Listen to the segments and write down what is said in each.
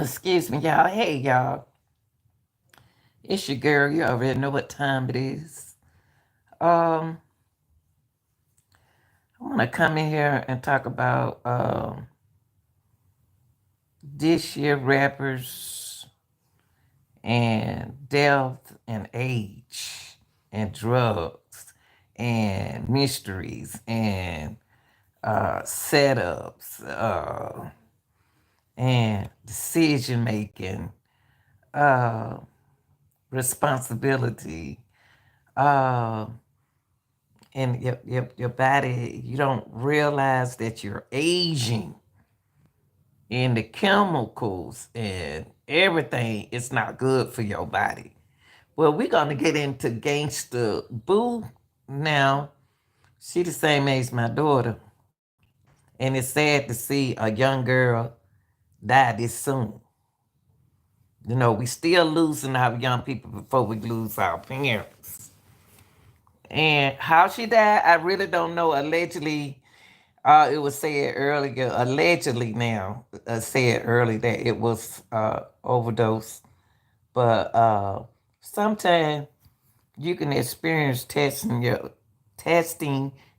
Excuse me, y'all. Hey, y'all. It's your girl. You already know what time it is. Um, I want to come in here and talk about this year rappers and death and age and drugs and mysteries and setups and decision making, uh, responsibility. Uh, and your body, you don't realize that you're aging, and the chemicals and everything is not good for your body. Well, we're gonna get into Gangster Boo now. She the same age as my daughter, and it's sad to see a young girl die this soon. You know, we still losing our young people before we lose our parents. And how she died, I really don't know. Allegedly, it was said earlier, allegedly now, said early that it was overdose. But sometimes you can experience testing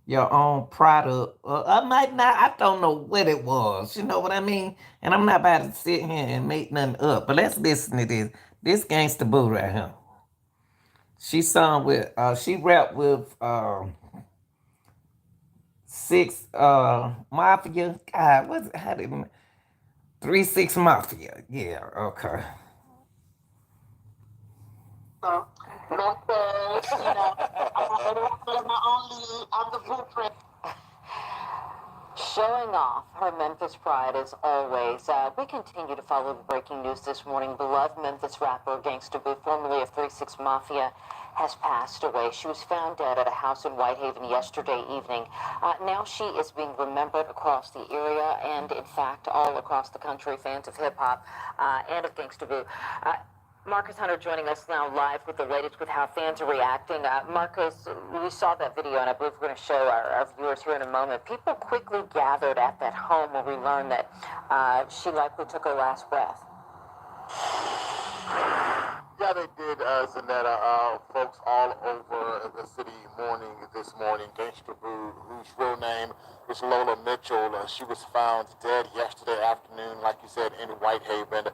your own product. I might not. I don't know what it was. You know what I mean? And I'm not about to sit here and make nothing up. But let's listen to this. This gangster boo right here. She sung with. She rapped with Six Mafia. God, what's how did 3 6 Mafia? Yeah. Okay. Showing off her Memphis pride as always. We continue to follow the breaking news this morning. Beloved Memphis rapper Gangster Boo, formerly of 3 6 Mafia, has passed away. She was found dead at a house in Whitehaven yesterday evening. Now she is being remembered across the area and, in fact, all across the country. Fans of hip hop and of Gangster Boo. Marcus Hunter joining us now live with the latest with how fans are reacting. Marcus, we saw that video, and I believe we're going to show our viewers here in a moment. People quickly gathered at that home where we learned that she likely took her last breath. Yeah, they did, Zanetta. Folks all over the city mourning this morning. Gangster Boo, whose real name is Lola Mitchell, she was found dead yesterday afternoon, like you said, in Whitehaven.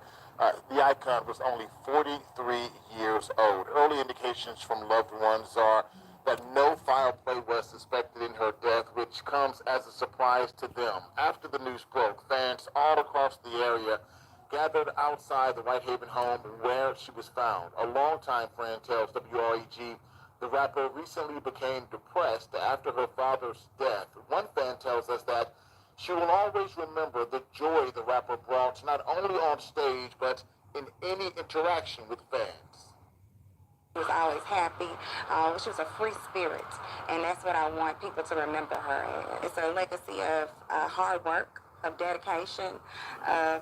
The icon was only 43 years old. Early indications from loved ones are that no foul play was suspected in her death, which comes as a surprise to them. After the news broke, fans all across the area gathered outside the Whitehaven home where she was found. A longtime friend tells WREG the rapper recently became depressed after her father's death. One fan tells us that she will always remember the joy the rapper brought, not only on stage, but in any interaction with fans. She was always happy. She was a free spirit, and that's what I want people to remember her. It's a legacy of hard work, of dedication, of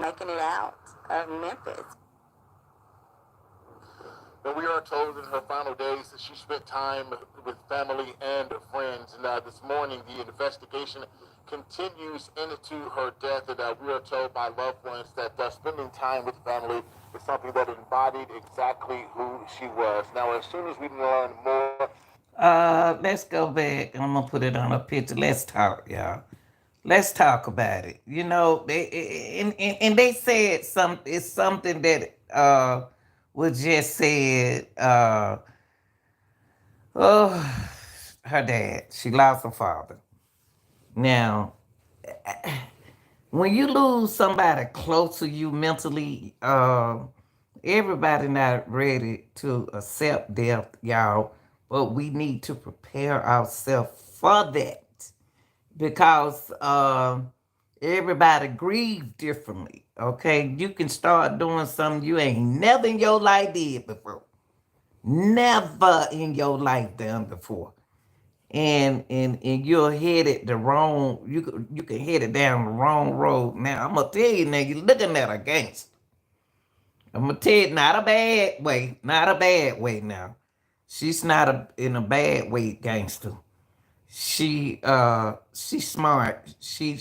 making it out of Memphis. But we are told in her final days that she spent time with family and friends. And this morning, the investigation continues into her death. And we are told by loved ones that spending time with family is something that embodied exactly who she was. Now, as soon as we learn more. Let's go back. I'm gonna put it on a picture. Let's talk, y'all. Let's talk about it. You know, and they said something. It's something that was just said. Oh, her dad. She lost her father. Now, when you lose somebody close to you mentally, everybody not ready to accept death, y'all. But we need to prepare ourselves for that because everybody grieve differently. Okay, you can start doing something you ain't never in your life did before, never in your life done before, and you're headed the wrong. You can head it down the wrong road. Now I'm gonna tell you now, you're looking at a gangster. I'm gonna tell you, not a bad way, not a bad way. Now, she's not in a bad way, gangster. She's smart. She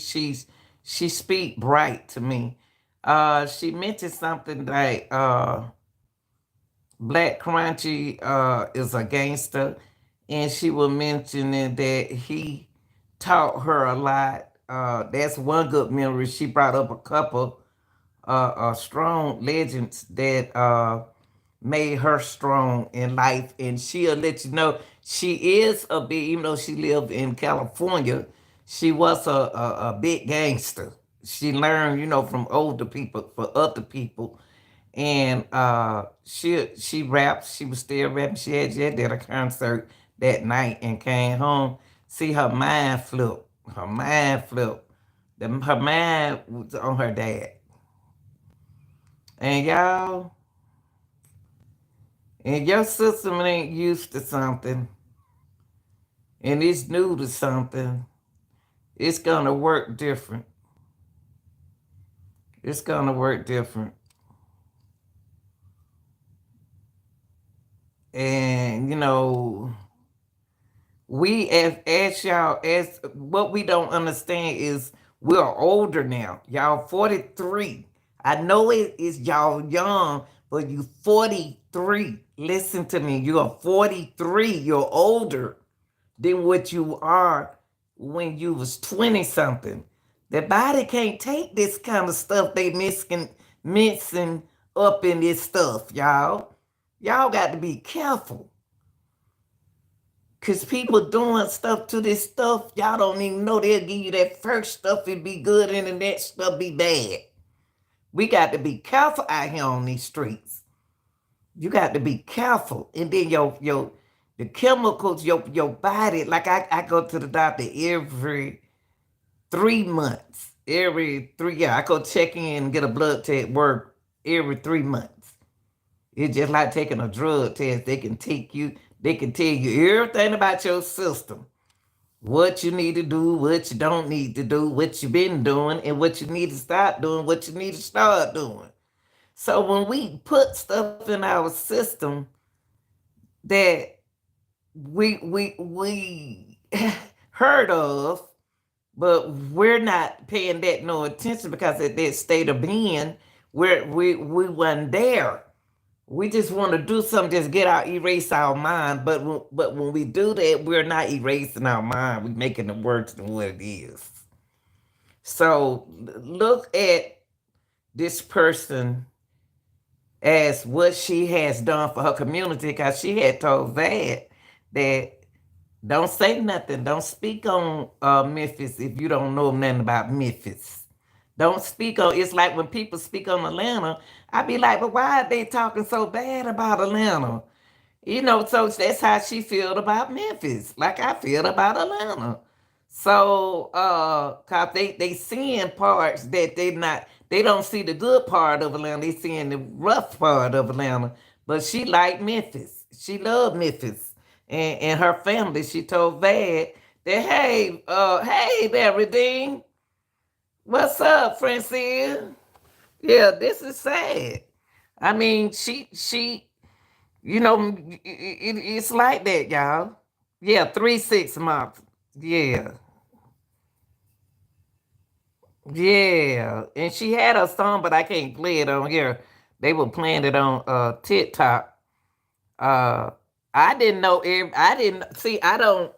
speak bright to me. She mentioned something like Black Crunchy is a gangster, and she was mentioning that he taught her a lot. That's one good memory. She brought up a couple strong legends that made her strong in life, and she'll let you know she is a big, even though she lived in California, she was a big gangster. She learned, from older people for other people, and she raps. She was still rapping. She had did a concert that night and came home. See her mind flip. Her mind flip. Her mind was on her dad. And y'all, and your system ain't used to something, and it's new to something, it's gonna work different. It's gonna work different. And we as y'all, as what we don't understand is we're older now. Y'all 43. I know it is y'all young, but you 43. Listen to me. You're 43. You're older than what you are when you was 20 something. The body can't take this kind of stuff they mixing up in this stuff, y'all. Y'all got to be careful. Cause people doing stuff to this stuff, y'all don't even know they'll give you that first stuff it be good and the next stuff be bad. We got to be careful out here on these streets. You got to be careful. And then your the chemicals, your body, like I go to the doctor every 3 months. Every three, yeah, I go check in and get a blood test work every 3 months. It's just like taking a drug test. They can tell you everything about your system. What you need to do, what you don't need to do, what you've been doing, and what you need to stop doing, what you need to start doing. So when we put stuff in our system that we heard of, but we're not paying that no attention because at that state of being, we weren't there. We just want to do something, just erase our mind. But when we do that, we're not erasing our mind. We're making it worse than what it is. So look at this person as what she has done for her community, because she had told that don't say nothing. Don't speak on Memphis if you don't know nothing about Memphis. Don't speak on. It's like when people speak on Atlanta, I be like, but why are they talking so bad about Atlanta? So that's how she feel about Memphis, like I feel about Atlanta. So, cause they seeing parts that they don't see the good part of Atlanta. They seeing the rough part of Atlanta. But she like Memphis. She loved Memphis, and her family. She told Vad that hey there, Redeem. What's up, Francine? Yeah, this is sad. I mean, it's like that, y'all. Yeah, 3 6 months. Yeah, yeah. And she had a song, but I can't play it on here. They were playing it on TikTok. Uh, I didn't know. I didn't see. I don't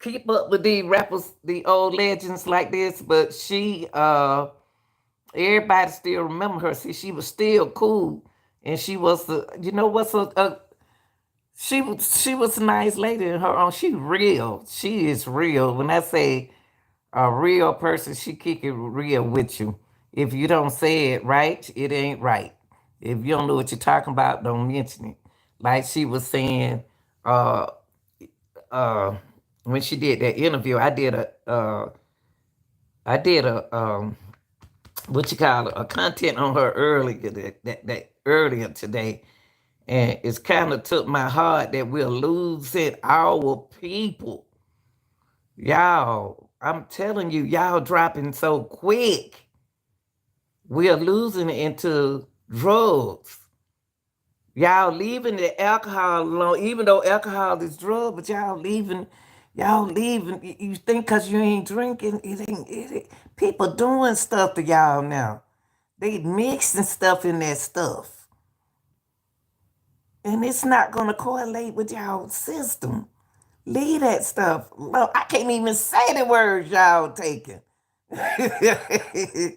keep up with the rappers, the old legends like this. But everybody still remember her. See, she was still cool, and she was the. You know what's a she was a nice lady in her own. She real. She is real. When I say a real person, she kick it real with you. If you don't say it right, it ain't right. If you don't know what you're talking about, don't mention it. Like she was saying, uh, uh, when she did that interview, I did a what you call it, a content on her earlier that earlier today, and it's kind of took my heart that we're losing our people. Y'all, I'm telling you, y'all dropping so quick. We're losing it into drugs. Y'all leaving the alcohol alone, even though alcohol is drug, but y'all leaving. You think because you ain't drinking, it ain't, people doing stuff to y'all now. They mixing stuff in that stuff. And it's not going to correlate with y'all system. Leave that stuff. Look, I can't even say the words y'all taking. The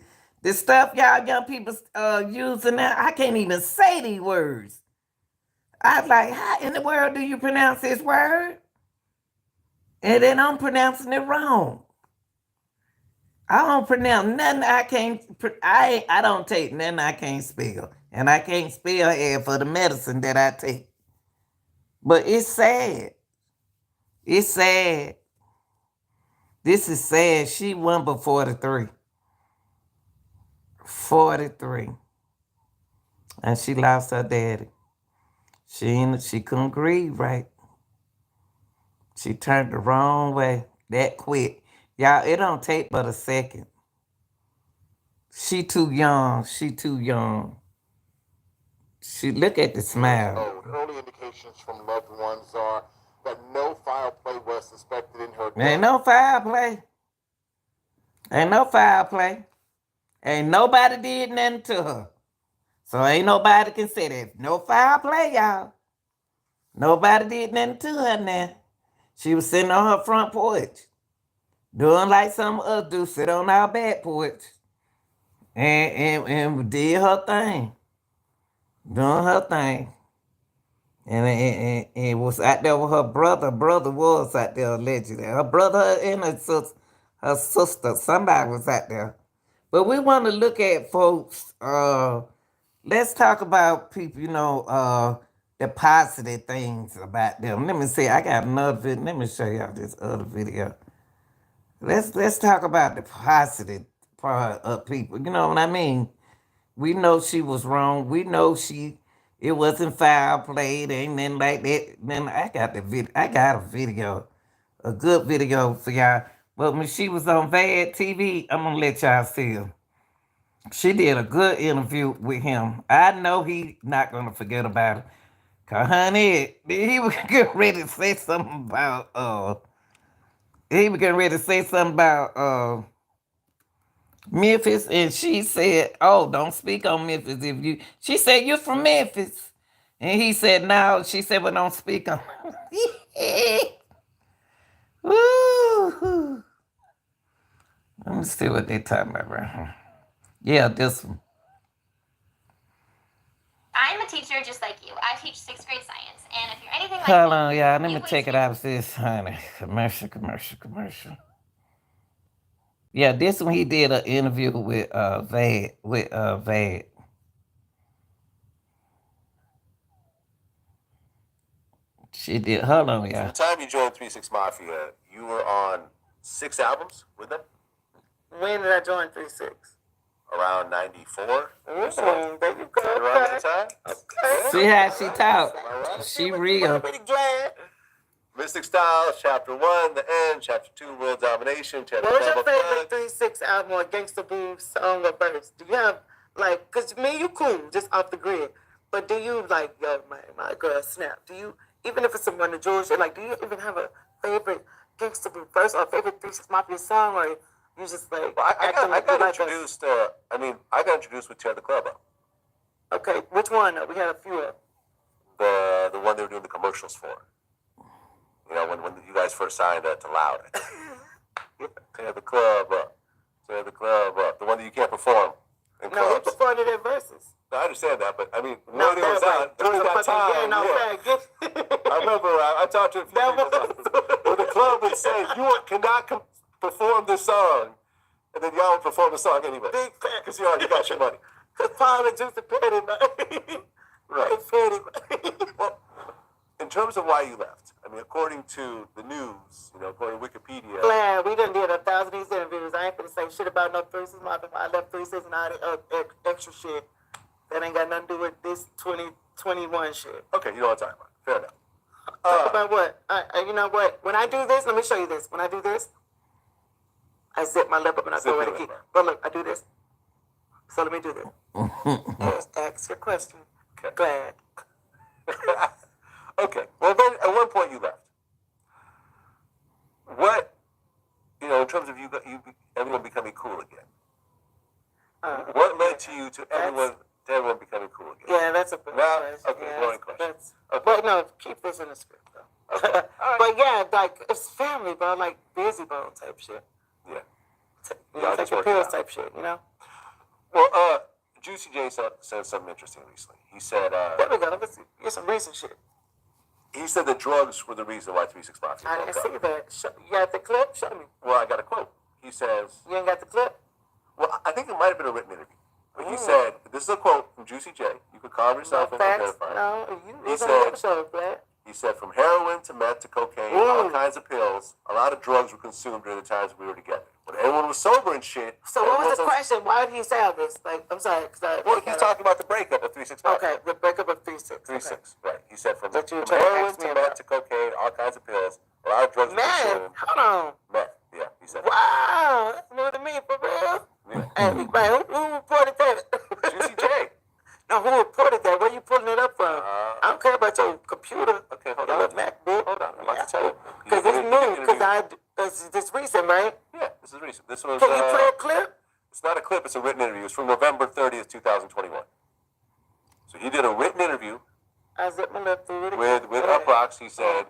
stuff y'all young people using now, I can't even say these words. I was like, how in the world do you pronounce this word? And then I'm pronouncing it wrong. I don't pronounce nothing I can't. I don't take nothing I can't spell, and I can't spell it for the medicine that I take. But it's sad. It's sad. This is sad. She won but 43. 43. And she lost her daddy. She couldn't grieve right. She turned the wrong way that quick. Y'all, it don't take but a second. She too young. She too young. She look at the smile. Early indications from loved ones are that no foul play was suspected in her death. Ain't no foul play. Ain't no foul play. Ain't nobody did nothing to her. So ain't nobody can say that. No foul play, y'all. Nobody did nothing to her now. She was sitting on her front porch, doing like some of us do, sit on our back porch. And did her thing. Doing her thing. And was out there with her brother. Brother was out there allegedly. Her brother and her sister. Somebody was out there. But we want to look at folks. Let's talk about people, the positive things about them. Let me see. I got another video. Let me show y'all this other video. Let's talk about the positive part of people. You know what I mean? We know she was wrong. We know it wasn't foul play. It ain't nothing like that. Then I got a video, a good video for y'all. But when she was on VAD TV, I'm gonna let y'all see her. She did a good interview with him. I know he not gonna forget about it. Cause honey, he was getting ready to say something about Memphis, and she said, "Oh, don't speak on Memphis if you." She said, "You're from Memphis," and he said, "No." She said, "Well, don't speak on." Woo. Let me see what they talking about right here. Yeah, this one. I'm a teacher just like you. I teach 6th grade science, and if you're anything like Hold me, on, y'all. Let me you check it wasted- out. This honey, commercial. Yeah, this one he did an interview with Vad. She did. Hold on, From y'all. the time you joined 3-6 Mafia, you were on 6 albums with them? When did I join 3-6? Around 94? There you go. Around that time? Okay. See how she talk? Alright. She real. Pretty glad. Mystic Styles, Chapter 1, The End, Chapter 2, World Domination, Chapter What was 12, your Unplugged. favorite 3-6 album or Gangster Boo song or verse? Do you have, like, because me, you cool, just off the grid. But do you, like, yo, my girl, snap? Do you, even if it's some Run the Jewels, like, do you even have a favorite Gangster Boo verse or favorite 3-6 Mafia song? Or you just, like, Well, I got like introduced, I got introduced with Tear the Club Up. Okay, which one? We had a few of. The one they were doing the commercials for. You know, when you guys first signed to Loud. Tear the club up. Tear the club up. The one that you can't perform in No, we clubs. performed it in verses. No, I understand that, but I mean, No, when it was on, during that time, I remember I talked to a few people. When the club would say, you cannot perform this song, and then y'all would perform the song anyway. Big fan. Because you already got your money. Because Paul and Juice and Petty, man. Right. Petty. Well, in terms of why you left, I mean, according to the news, according to Wikipedia. Glad we done did 1,000 of these interviews. I ain't gonna say shit about no 3-6 Mafia. I left 3-6 and all the extra shit that ain't got nothing to do with this 2021 shit. Okay, you know what I'm talking about. Fair enough. Talk about what? You know what? When I do this, let me show you this. When I do this, I zip my lip up and I throw it again. But look, I do this. So let me do this. Ask your question. Okay. Glad. Okay. Well, then at one point you left. What, in terms of you everyone becoming cool again, What led to you to everyone becoming cool again? Yeah, that's a big question. Okay, Yeah, boring question. Okay. But no, keep this in the script though. Okay. All right. But yeah, like it's family, bro. Like busy bone type shit. Yeah. Take your pills type shit, you know. Well, Juicy J said something interesting recently. He said, there we go. Let's get some recent shit. He said that drugs were the reason why 3-6 Mafia I broke didn't up. see that. You got the clip? Show me. Well, I got a quote. He says, You ain't got the clip? well, I think it might have been a written interview. But he said, this is a quote from Juicy J. You could calm yourself and verify it. No, He you said- on the episode, Brad. He said, from heroin to meth to cocaine, all kinds of pills, a lot of drugs were consumed during the times we were together. When everyone was sober and shit. So what was the question? Why did he say all this? Like, I'm sorry. Well, he's talking about the breakup of 3-6 Mafia. Okay, the breakup of 3-6. 3-6, right. He said from That you were trying to heroin ask me to about. meth to cocaine, all kinds of pills, a lot of drugs were Man, consumed. hold on. Meth, yeah, he said. Wow. You know what I mean? For real? Yeah. Hey, man, who reported that? Juicy J. No, who reported that? Where you pulling it up from? I don't care about your computer. Okay, hold Your on. MacBook. Hold on, I'd like to tell you. Because it's new. Because this recent, right? Yeah, this is recent. This was. Can you play a clip? It's not a clip. It's a written interview. It's from November 30th, 2021. So he did a written interview I zipped my lip through it. with Uproxx. He said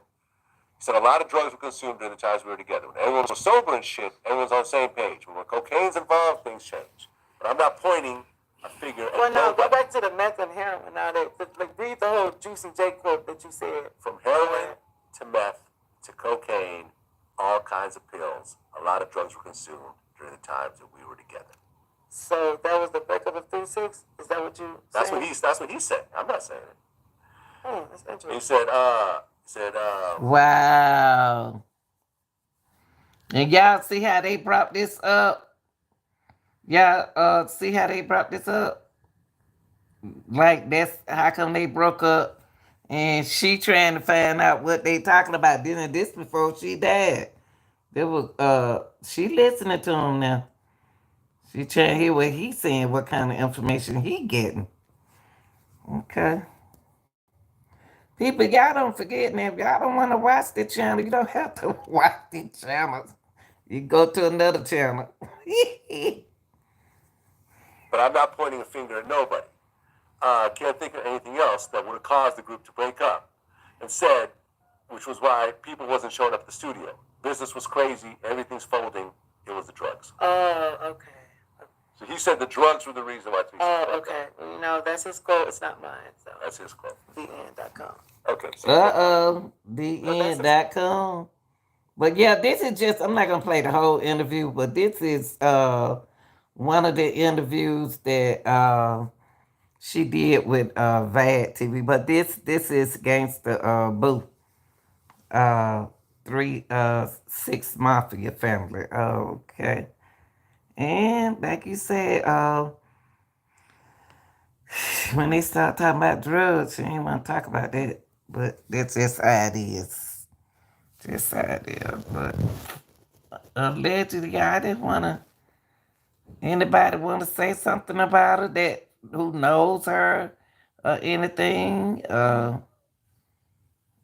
a lot of drugs were consumed during the times we were together. When everyone was sober and shit, everyone's on the same page. But when cocaine's involved, things change. But I'm not pointing a finger at Well, no, go nobody. back to the meth and heroin. Now, like, read the whole Juicy J quote that you said. From heroin to meth to cocaine, all kinds of pills, a lot of drugs were consumed during the times that we were together. So that was the breakup of 3-6? Is that what you That's saying? what he said. I'm not saying it. That's interesting. He said, Wow. And y'all see how they brought this up? Y'all see how they brought this up? Like that's how come they broke up, and she trying to find out what they talking about. Doing this before she died. There was she listening to him now. She trying to hear what he's saying, what kind of information he getting. Okay. People, y'all don't forget now, if y'all don't want to watch the channel, you don't have to watch the channels. You go to another channel. but I'm not pointing a finger at nobody. Can't think of anything else that would have caused the group to break up. And said, which was why people wasn't showing up at the studio. Business was crazy, everything's folding, it was the drugs. Oh, okay. So he said the drugs were the reason why 3-6 Oh, broke okay. up. You know, that's his quote. It's not mine. So That's his quote. theend.com. Okay. So TheEnd.com. But yeah, this is just, I'm not going to play the whole interview, but this is one of the interviews that she did with VAD TV. But this is Gangster Boo. 3-6 Mafia family. Okay. And like you said, when they start talking about drugs, she ain't want to talk about that. But that's just how it is. Just how it is. But allegedly, I didn't want to. Anybody want to say something about her that who knows her or anything?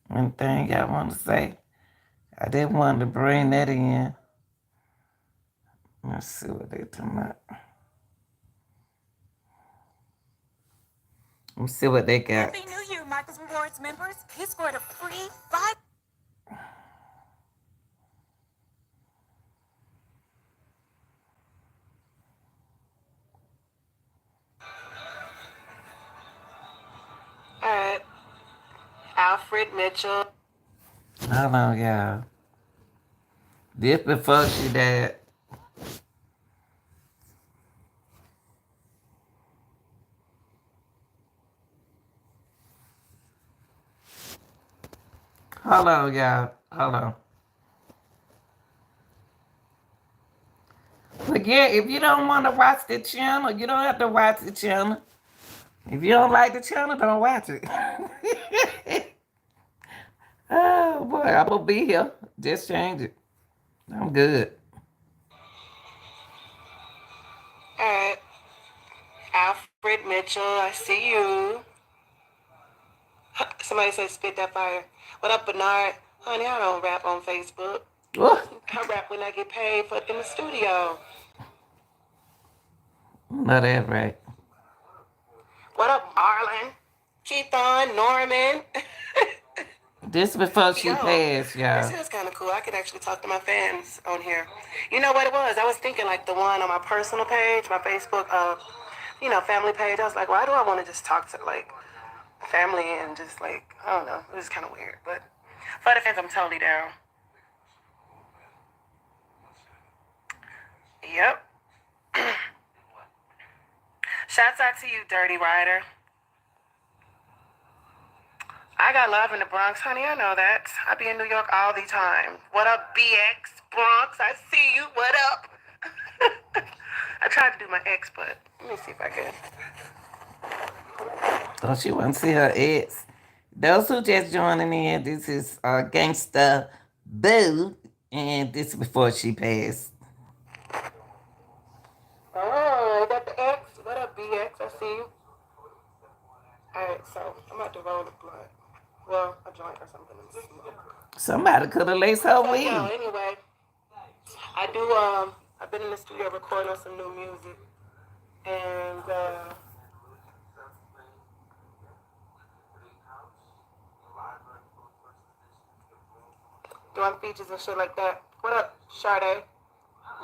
Anything I want to say? I didn't want to bring that in. Let's see what they talking about. Let's see what they got. Happy New Year, Michael's Rewards members. He scored a free 5. Alfred Mitchell. Hold on, y'all. This before she died. Hold on, y'all. Hold on. But yeah, if you don't want to watch the channel, you don't have to watch the channel. If you don't like the channel, don't watch it. Oh boy, I'm gonna be here. Just change it. I'm good. Alright. Alfred Mitchell, I see you. Somebody said spit that fire. What up, Bernard? Honey, I don't rap on Facebook. Ooh. I rap when I get paid for it in the studio. No, that's right. What up, Marlon? Keithon, Norman. This before she Yo, passed, this y'all. is kind of cool. I could actually talk to my fans on here. You know what it was? I was thinking like the one on my personal page, my Facebook, family page. I was like, why do I want to just talk to like family and just like I don't know. It was kind of weird, but for the fans, I'm totally down. Yep. Shouts out to you, Dirty Rider. I got love in the Bronx, honey. I know that. I be in New York all the time. What up, BX Bronx? I see you. What up? I tried to do my ex, but let me see if I can. Oh, she want to see her ex. Those who just joining in, this is Gangster Boo, and this is before she passed. Oh, I got the X. What up, BX? I see you. Alright, so I'm about to roll a blunt. Well, a joint or something and smoke. Somebody could have laced her So yo, weed. anyway, I do I've been in the studio recording on some new music and doing features and shit like that. What up, Sade?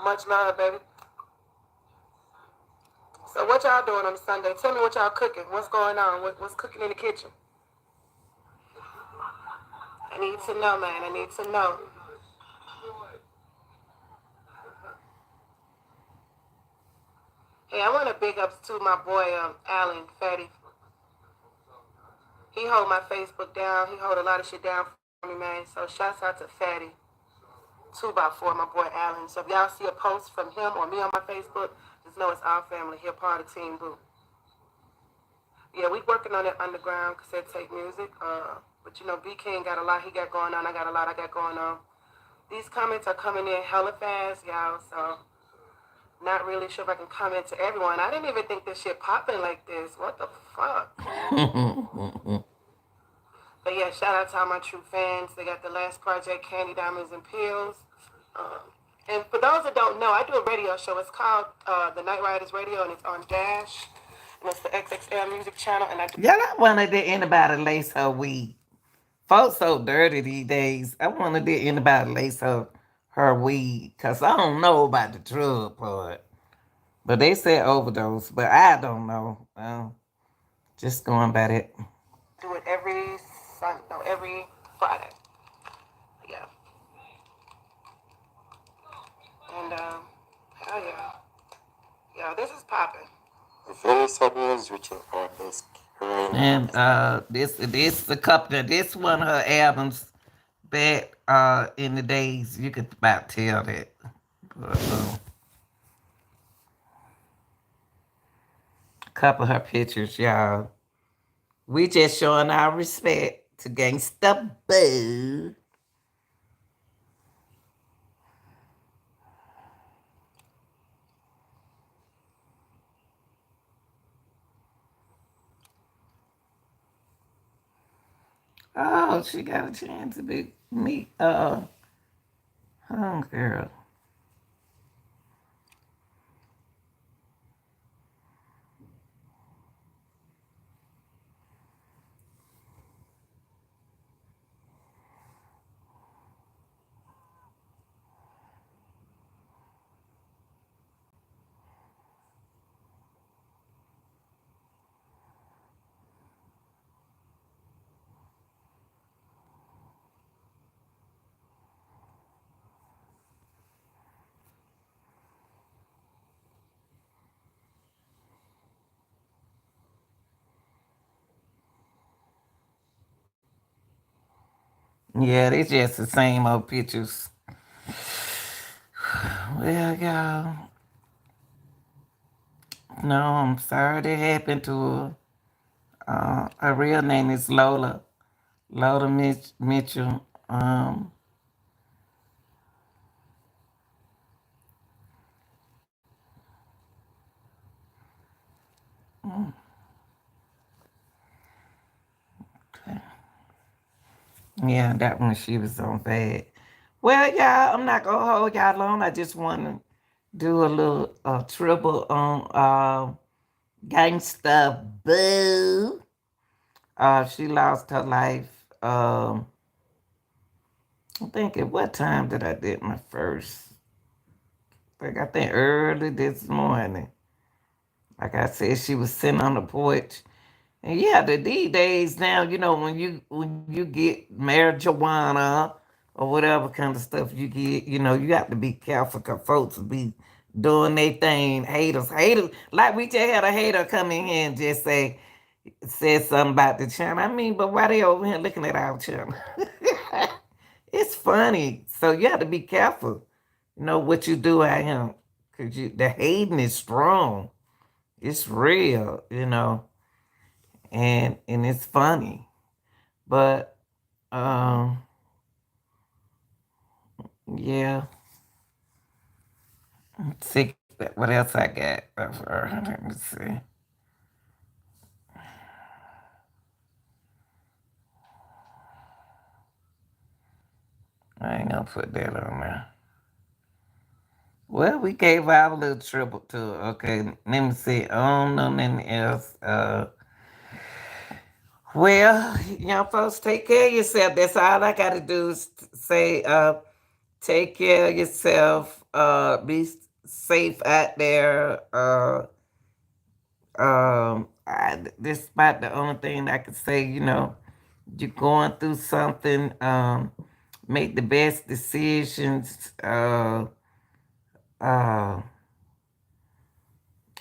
Much love, baby. So what y'all doing on Sunday? Tell me what y'all cooking. What's going on? What's cooking in the kitchen? I need to know, man. I need to know. Hey, I want to big ups to my boy Alan Fatty. He hold my Facebook down. He hold a lot of shit down for me, man. So shouts out to Fatty. 2x4, my boy Alan. So if y'all see a post from him or me on my Facebook, just know it's our family. He'll part of Team Boo. Yeah, we working on it underground cassette tape music. But you know, B King got a lot he got going on. I got a lot I got going on. These comments are coming in hella fast, y'all. So not really sure if I can comment to everyone. I didn't even think this shit popping like this. What the fuck? But yeah, shout out to all my true fans. They got the last project, Candy Diamonds and Pills. And for those that don't know, I do a radio show. It's called The Night Riders Radio, and it's on Dash. And it's the XXL Music Channel. And I do. Y'all not wanted to anybody lace her weed. Folks so dirty these days. I wanted to anybody lace her weed. Cause I don't know about the drug part. But they said overdose, but I don't know. Just going by it. Do it every Sunday, no, every Friday. Yeah. And hell yeah. Yeah, this is popping. Various ideas which are on this current. And this the couple this one of her albums back in the days you could about tell that. But, a couple of her pictures, y'all. We just showing our respect to Gangsta Boo. Oh, she got a chance to be meet homegirl. Yeah, they just the same old pictures. Well, y'all, no, I'm sorry that happened to her. Her real name is Lola. Lola Mitchell. Yeah, that one she was on bad. Well, y'all, I'm not gonna hold y'all long. I just want to do a little triple on Gangster Boo. She lost her life. I think at what time did I did my first? I think early this morning. Like I said, she was sitting on the porch. And yeah, these days now, when you get marijuana or whatever kind of stuff you get, you have to be careful because folks be doing their thing. Haters. Like we just had a hater come in here and just said something about the channel. I mean, but why they over here looking at our channel? It's funny. So you have to be careful, what you do at him. Cause the hating is strong. It's real. And it's funny. But yeah. Let's see what else I got of her. Let me see. I ain't gonna put that on there. Well, we gave our little triple to her. Okay, let me see. I don't know nothing else. Well, young folks, take care of yourself. That's all I gotta do is say, take care of yourself. Be safe out there. This about the only thing I could say. You're going through something. Make the best decisions. Uh,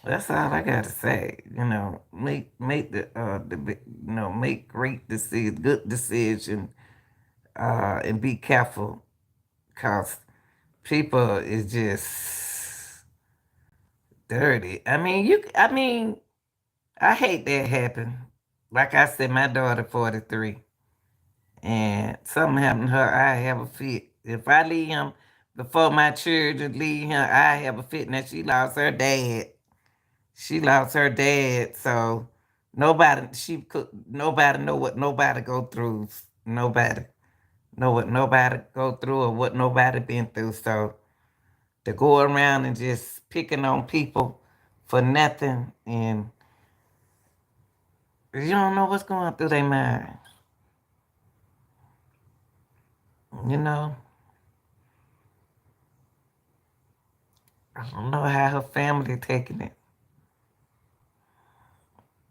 that's all I gotta say. Make make great decisions, good decision, and be careful, cause people is just dirty. I hate that happen. Like I said, my daughter 43, and something happened to her. I have a fit. If I leave him before my children leave him, I have a fit. Now she lost her dad. She lost her dad, so nobody know what nobody go through. Nobody know what nobody go through or what nobody been through. So to go around and just picking on people for nothing, and you don't know what's going through their mind. You know, I don't know how her family taking it.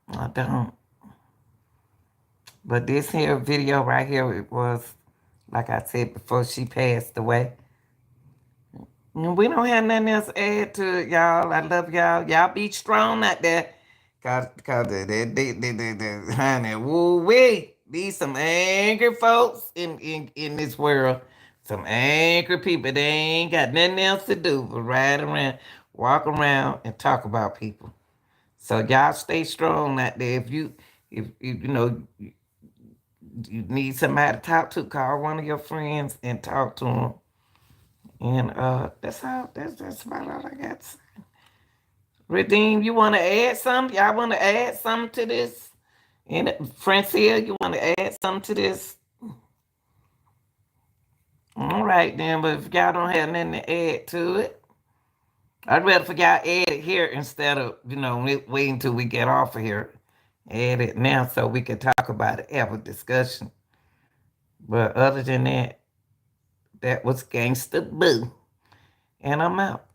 I don't. But this here video right here, it was, like I said before she passed away. And we don't have nothing else to add to it, y'all. I love y'all. Y'all be strong out there. Cause honey, woo wee. These some angry folks in this world. Some angry people. They ain't got nothing else to do but ride around, walk around, and talk about people. So y'all stay strong out there. If you need somebody to talk to, call one of your friends and talk to them. And that's all. That's about all I got to say. Redeem, you want to add something? Y'all want to add something to this? And Francia, you want to add something to this? All right then, but if y'all don't have nothing to add to it, I'd rather for y'all add it here instead of waiting until we get off of here. Add it now so we can talk about it, have a discussion. But other than that, that was Gangster Boo, and I'm out.